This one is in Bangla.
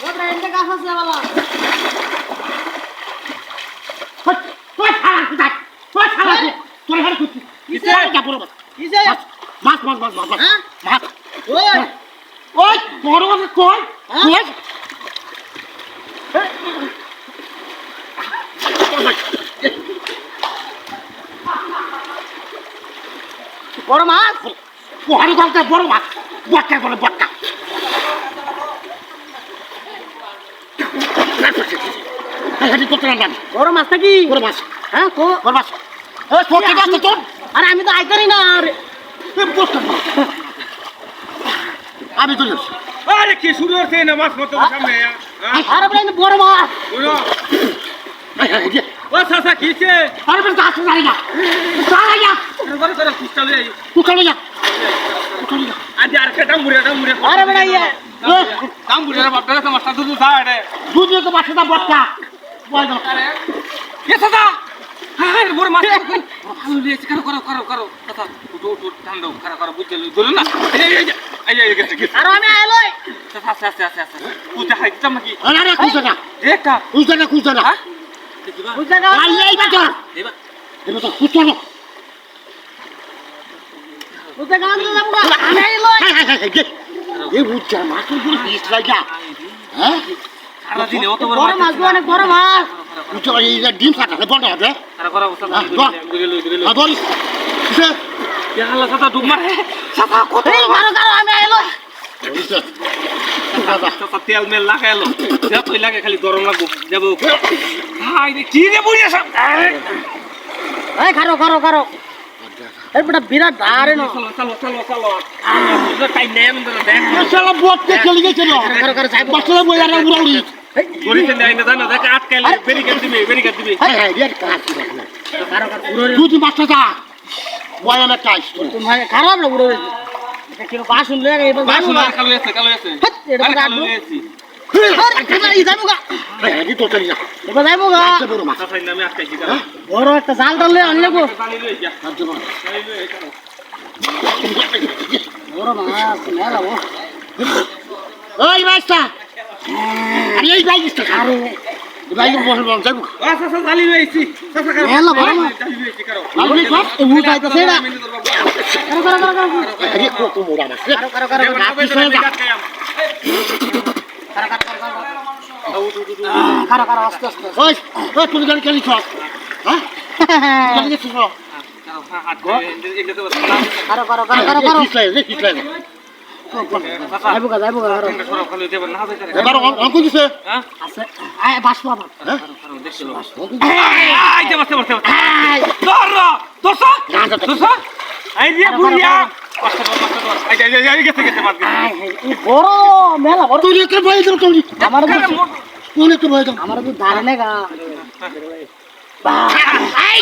ওটা এন্ড গাছ আছে বাবা তোর খালা কোথায় তোর খালা তোর ঘরে কুত্তি কিসে যা বড় কিসে মাছ হ্যাঁ মাছ ওই ওই বড় মাছ কই কই বড় মাছ কোহারি বলতে বড় মাছ বটকা বলে বটকা বড় মাছ নাকি বড় মাছ হ্যাঁ কো বড় মাছ এই তোকে গাছ তো আরে আমি তো আইতারি না আরে আমি তো আরে কি শুরু হচ্ছে না মাছ মতো সামনে আরে বড় বড় মাছ শুনো ও সাসা কিছে আরে বেটা গাছ জানি না জানি না করে করে কুস্তালে কুকালে যা আজ আর কে ডামুরে আরে বড় ইয়া ডামুরে বাপরে তো মাছটা দুধ দাও রে দুধ তো বাচ্চাটা বটকা বল দাও এ সাসা আরে বড় মাছ আলু লিয়েছে করো সাসা উঠো ধান দাও করো বুঝতে ধরো না এই গেছে আরে আমি আইলই সাসা কুজা হাইতাম নাকি আরে কুজা না একটা কুজা না বুঝা না আলে এই বাচ্চা এবা এটা তো কুজা না বুঝা না আমি আইলই এই বুচ্চা মাছ তো বিষ লাগা হ্যাঁ সারা দিনে অত বড় মাছ অনেক বড় মাছ বুচ্চা এই ডিম ফাটা বন্ধ হবে করো সাসা হ্যাঁ বল কিসে ইয়াল্লা সাসা ডুব মারে সাসা কত এই কারো আমি আইলই সাসা তেল মেল লাগাইলো যা তুই লাগে খালি গরম লাগবো যাবো হাই রে কি রে বুড়িয়া সব এই কারো এই বড় বিরাট ধারে না চলো টাইম নেই আমাদের দেখ শালা বটকে চলে গেছে না কারো যাইবো বাচ্চারা বইয়া না উড়াউড়ি গরিতে নেই না জানো দেখ আটকাইলে বেরিকেড দিবি হ্যাঁ এর কাজ কারো দুধ বাচ্চাটা বয়া না কাজ তোমার খারাপ না উড়ে কি বাস শুনলে এবার বাসু না কালো আছে এটা আরে কাটবো কালো এসি এই যাবো গা হ্যাঁ দি তো চলে যা এবার যাবো গা বড় মাছ সাসা নামে আটকাইছি না বড় একটা জাল টানলে আনলে গো পানি লই যা সাহায্য কর পানি লই চলো বড় মাছ মেলা ও ওই মাছটা আরে এই বাইকটা আরে বাইক বসে বল যাবো সাসা জালি লইছি সাসা করো মেলা বড় মাছ জালি লইছি করো আমি কর এ ভূত আইতাছে না কারো আরে কত মোড়া মাছ কারো আস্তে আস্তে ওই ওই তুমি গান খেলি ছক হ্যাঁ গান খেলি ছক কারো কিসলাই যাইবো গা এবার অঙ্ক দিছে আছে আয় বাস পাবা বড় মেলা বড় তুই কে বই দাও তুই আমার কোনে তো বই দাও আমার তো ধারণে গা আই